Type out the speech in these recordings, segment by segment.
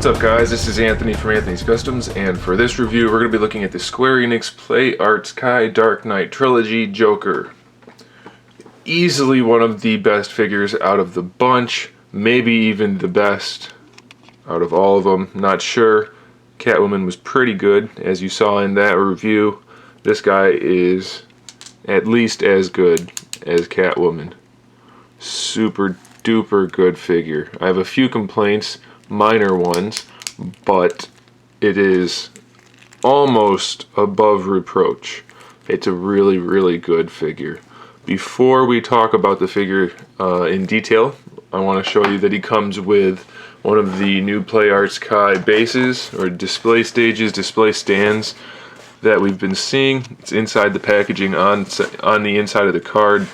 What's up guys, this is Anthony from Anthony's Customs, and for this review we're going to be looking at the Square Enix Play Arts Kai Dark Knight Trilogy Joker. Easily one of the best figures out of the bunch, maybe even the best out of all of them, not sure. Catwoman was pretty good, as you saw in that review. This guy is at least as good as Catwoman. Super duper good figure. I have a few complaints, minor ones, but it is almost above reproach. It's a really good figure. Before we talk about the figure in detail, I want to show you that he comes with one of the new Play Arts Kai bases, or display stages, display stands that we've been seeing. It's inside the packaging on the inside of the card,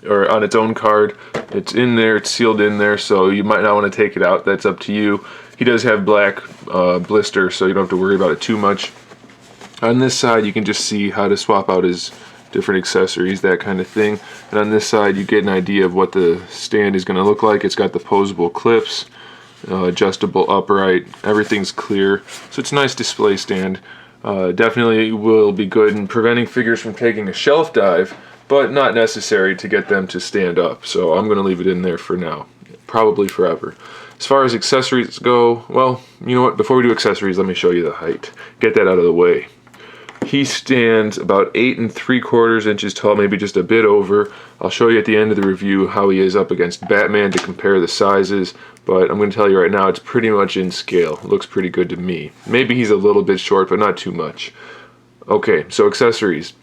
or on its own card. It's in there, it's sealed in there, so you might not want to take it out. That's up to you. He does have black blister, so you don't have to worry about it too much. On this side you can just see how to swap out his different accessories, that kind of thing. And on this side you get an idea of what the stand is going to look like. It's got the posable clips, adjustable upright, everything's clear, so it's a nice display stand. Definitely will be good in preventing figures from taking a shelf dive, but not necessary to get them to stand up, so I'm going to leave it in there for now, probably forever. As far as accessories go, well, you know what, before we do accessories, let me show you the height. Get that out of the way. He stands about 8 3/4 inches tall, maybe just a bit over. I'll show you at the end of the review how he is up against Batman to compare the sizes, but I'm going to tell you right now, it's pretty much in scale. It looks pretty good to me. Maybe he's a little bit short, but not too much. Okay, so accessories.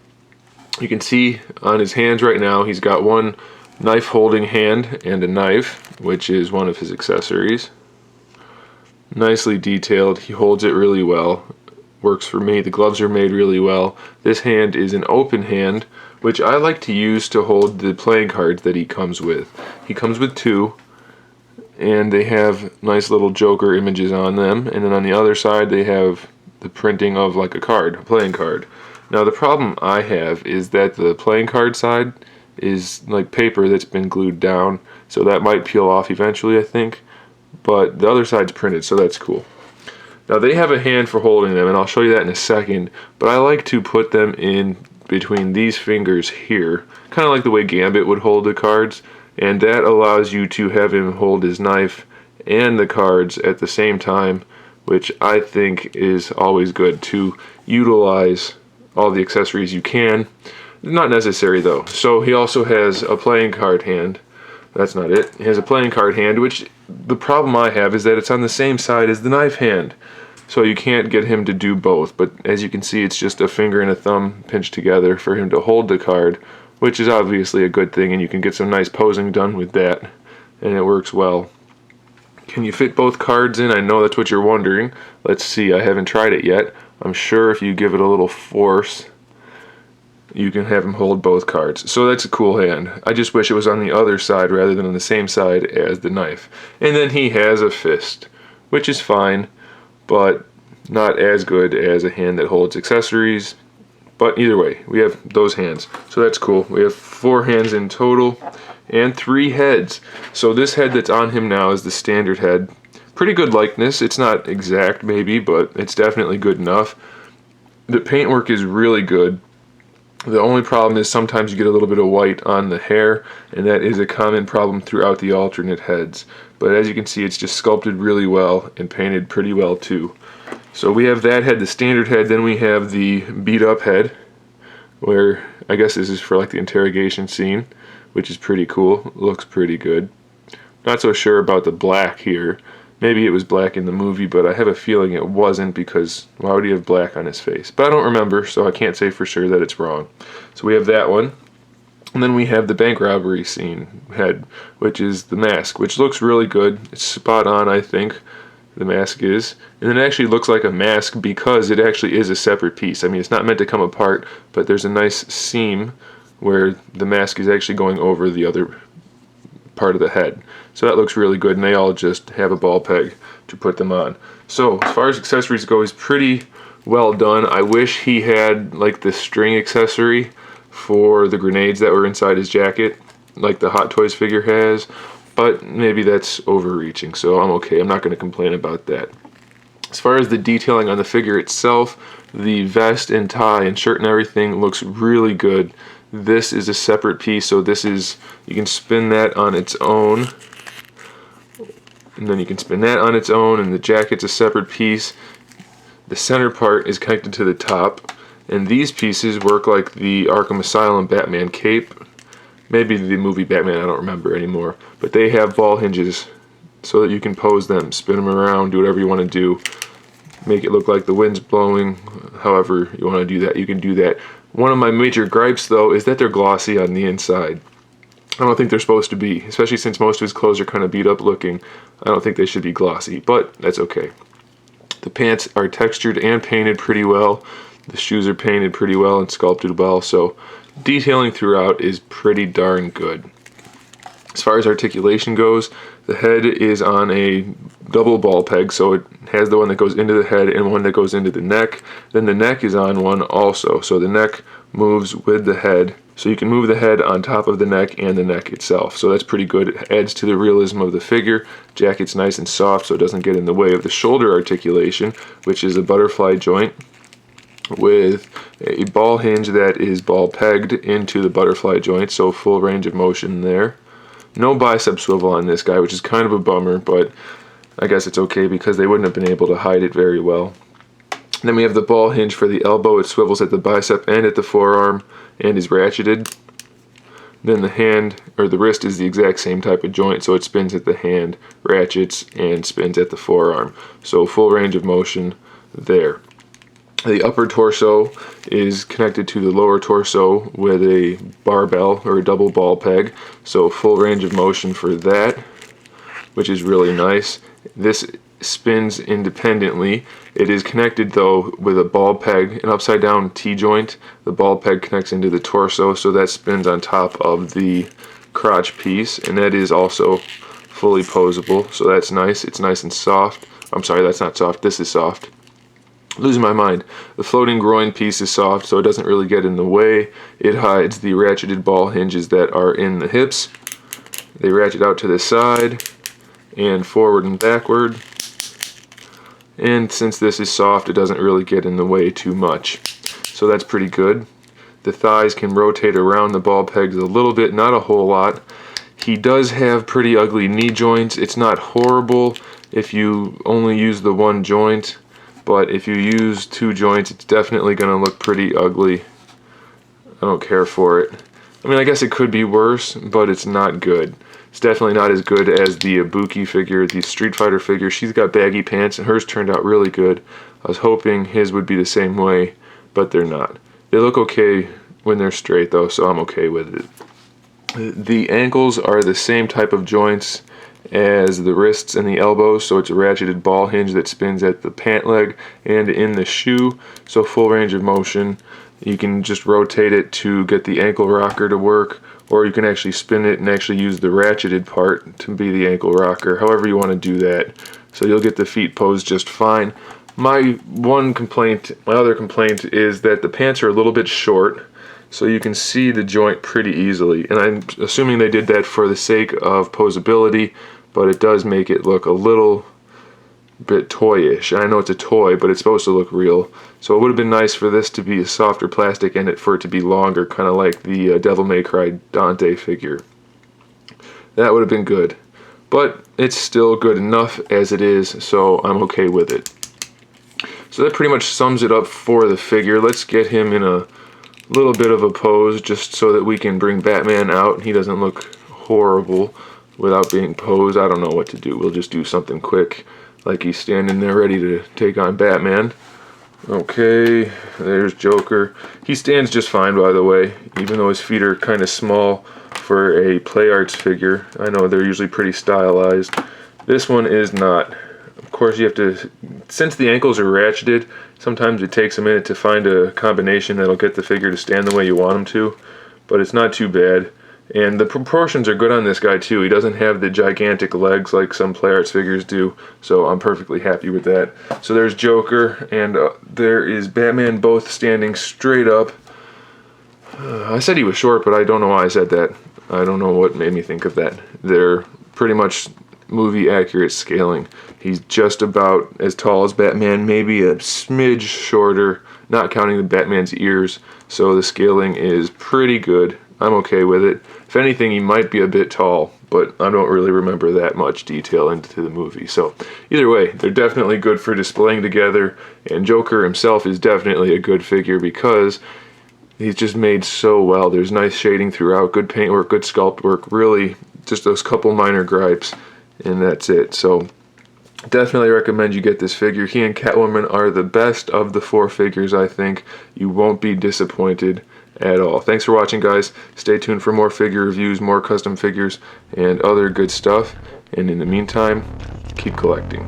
You can see on his hands right now, he's got one knife holding hand and a knife, which is one of his accessories. Nicely detailed. He holds it really well. Works for me. The gloves are made really well. This hand is an open hand, which I like to use to hold the playing cards that he comes with. He comes with two, and they have nice little Joker images on them, and then on the other side they have the printing of like a card, a playing card. Now the problem I have is that the playing card side is like paper that's been glued down, so that might peel off eventually, I think, but the other side's printed, so that's cool. Now they have a hand for holding them, and I'll show you that in a second, but I like to put them in between these fingers here, kind of like the way Gambit would hold the cards, and that allows you to have him hold his knife and the cards at the same time, which I think is always good to utilize all the accessories you can. Not necessary though. So he also has a playing card hand. That's not it. He has a playing card hand, which the problem I have is that it's on the same side as the knife hand. So you can't get him to do both, but as you can see, it's just a finger and a thumb pinched together for him to hold the card, which is obviously a good thing, and you can get some nice posing done with that, and it works well. Can you fit both cards in? I know that's what you're wondering. Let's see. I haven't tried it yet. I'm sure if you give it a little force, you can have him hold both cards. So that's a cool hand. I just wish it was on the other side rather than on the same side as the knife. And then he has a fist, which is fine, but not as good as a hand that holds accessories. But either way, we have those hands. So that's cool. We have 4 hands in total and 3 heads. So this head that's on him now is the standard head. Pretty good likeness. It's not exact maybe, but it's definitely good enough. The paintwork is really good. The only problem is sometimes you get a little bit of white on the hair, and that is a common problem throughout the alternate heads. But as you can see, it's just sculpted really well and painted pretty well too. So we have that head, the standard head, then we have the beat up head, where I guess this is for like the interrogation scene, which is pretty cool. Looks pretty good. Not so sure about the black here. Maybe it was black in the movie, but I have a feeling it wasn't, because why would he have black on his face? But I don't remember, so I can't say for sure that it's wrong. So we have that one. And then we have the bank robbery scene head, which is the mask, which looks really good. It's spot on, I think, the mask is. And it actually looks like a mask because it actually is a separate piece. I mean, it's not meant to come apart, but there's a nice seam where the mask is actually going over the other part of the head. So that looks really good, and they all just have a ball peg to put them on. So as far as accessories go, he's pretty well done. I wish he had like the string accessory for the grenades that were inside his jacket, like the Hot Toys figure has, but maybe that's overreaching, so I'm okay. I'm not going to complain about that. As far as the detailing on the figure itself, the vest and tie and shirt and everything looks really good. This is a separate piece, so this is, you can spin that on its own, and then you can spin that on its own, and the jacket's a separate piece. The center part is connected to the top, and these pieces work like the Arkham Asylum Batman cape. Maybe the movie Batman, I don't remember anymore. But they have ball hinges so that you can pose them, spin them around, do whatever you want to do. Make it look like the wind's blowing. However you want to do that, you can do that. One of my major gripes, though, is that they're glossy on the inside. I don't think they're supposed to be, especially since most of his clothes are kind of beat up looking. I don't think they should be glossy, but that's okay. The pants are textured and painted pretty well. The shoes are painted pretty well and sculpted well, so detailing throughout is pretty darn good. As far as articulation goes, the head is on a double ball peg, so it has the one that goes into the head and one that goes into the neck. Then the neck is on one also, so the neck moves with the head. So you can move the head on top of the neck and the neck itself. So that's pretty good. It adds to the realism of the figure. Jacket's nice and soft, so it doesn't get in the way of the shoulder articulation, which is a butterfly joint with a ball hinge that is ball pegged into the butterfly joint, so full range of motion there. No bicep swivel on this guy, which is kind of a bummer, but I guess it's okay because they wouldn't have been able to hide it very well. Then we have the ball hinge for the elbow. It swivels at the bicep and at the forearm and is ratcheted. Then the hand, or the wrist, is the exact same type of joint, so it spins at the hand, ratchets, and spins at the forearm. So full range of motion there. The upper torso is connected to the lower torso with a barbell or a double ball peg, so full range of motion for that, which is really nice. This spins independently. It is connected though with a ball peg, an upside down T-joint. The ball peg connects into the torso, so that spins on top of the crotch piece, and that is also fully posable, so that's nice. It's nice and soft. I'm sorry, that's not soft, this is soft. Losing my mind. The floating groin piece is soft, so it doesn't really get in the way. It hides the ratcheted ball hinges that are in the hips. They ratchet out to the side and forward and backward. And since this is soft, it doesn't really get in the way too much. So that's pretty good. The thighs can rotate around the ball pegs a little bit, not a whole lot. He does have pretty ugly knee joints. It's not horrible if you only use the one joint, but if you use two joints, it's definitely going to look pretty ugly. I don't care for it. I mean, I guess it could be worse, but it's not good. It's definitely not as good as the Ibuki figure, the Street Fighter figure. She's got baggy pants, and hers turned out really good. I was hoping his would be the same way, but they're not. They look okay when they're straight, though, so I'm okay with it. The ankles are the same type of joints as the wrists and the elbows, so it's a ratcheted ball hinge that spins at the pant leg and in the shoe, so full range of motion. You can just rotate it to get the ankle rocker to work, or you can actually spin it and actually use the ratcheted part to be the ankle rocker, however you want to do that. So you'll get the feet posed just fine. My other complaint is that the pants are a little bit short, so you can see the joint pretty easily, and I'm assuming they did that for the sake of posability, but it does make it look a little bit toyish. I know it's a toy, but it's supposed to look real, so it would have been nice for this to be a softer plastic and for it to be longer, kind of like the Devil May Cry Dante figure. That would have been good, but it's still good enough as it is, so I'm okay with it. So that pretty much sums it up for the figure. Let's get him in a little bit of a pose just so that we can bring Batman out. He doesn't look horrible without being posed. I don't know what to do. We'll just do something quick, like he's standing there ready to take on Batman. Okay, there's Joker. He stands just fine, by the way, even though his feet are kind of small for a Play Arts figure. I know they're usually pretty stylized. This one is not. Of course, you have to, since the ankles are ratcheted, sometimes it takes a minute to find a combination that'll get the figure to stand the way you want him to, but it's not too bad. And the proportions are good on this guy too. He doesn't have the gigantic legs like some Play Arts figures do, so I'm perfectly happy with that. So there's Joker, and there is Batman, both standing straight up. I said he was short, but I don't know why I said that. I don't know what made me think of that. They're pretty much movie accurate scaling. He's just about as tall as Batman, maybe a smidge shorter, not counting the Batman's ears, so the scaling is pretty good. I'm okay with it. If anything, he might be a bit tall, but I don't really remember that much detail into the movie. So either way, they're definitely good for displaying together, and Joker himself is definitely a good figure because he's just made so well. There's nice shading throughout, good paint work, good sculpt work, really just those couple minor gripes, and that's it. So definitely recommend you get this figure. He and Catwoman are the best of the 4 figures, I think. You won't be disappointed at all. Thanks for watching, guys. Stay tuned for more figure reviews, more custom figures, and other good stuff. And in the meantime, keep collecting.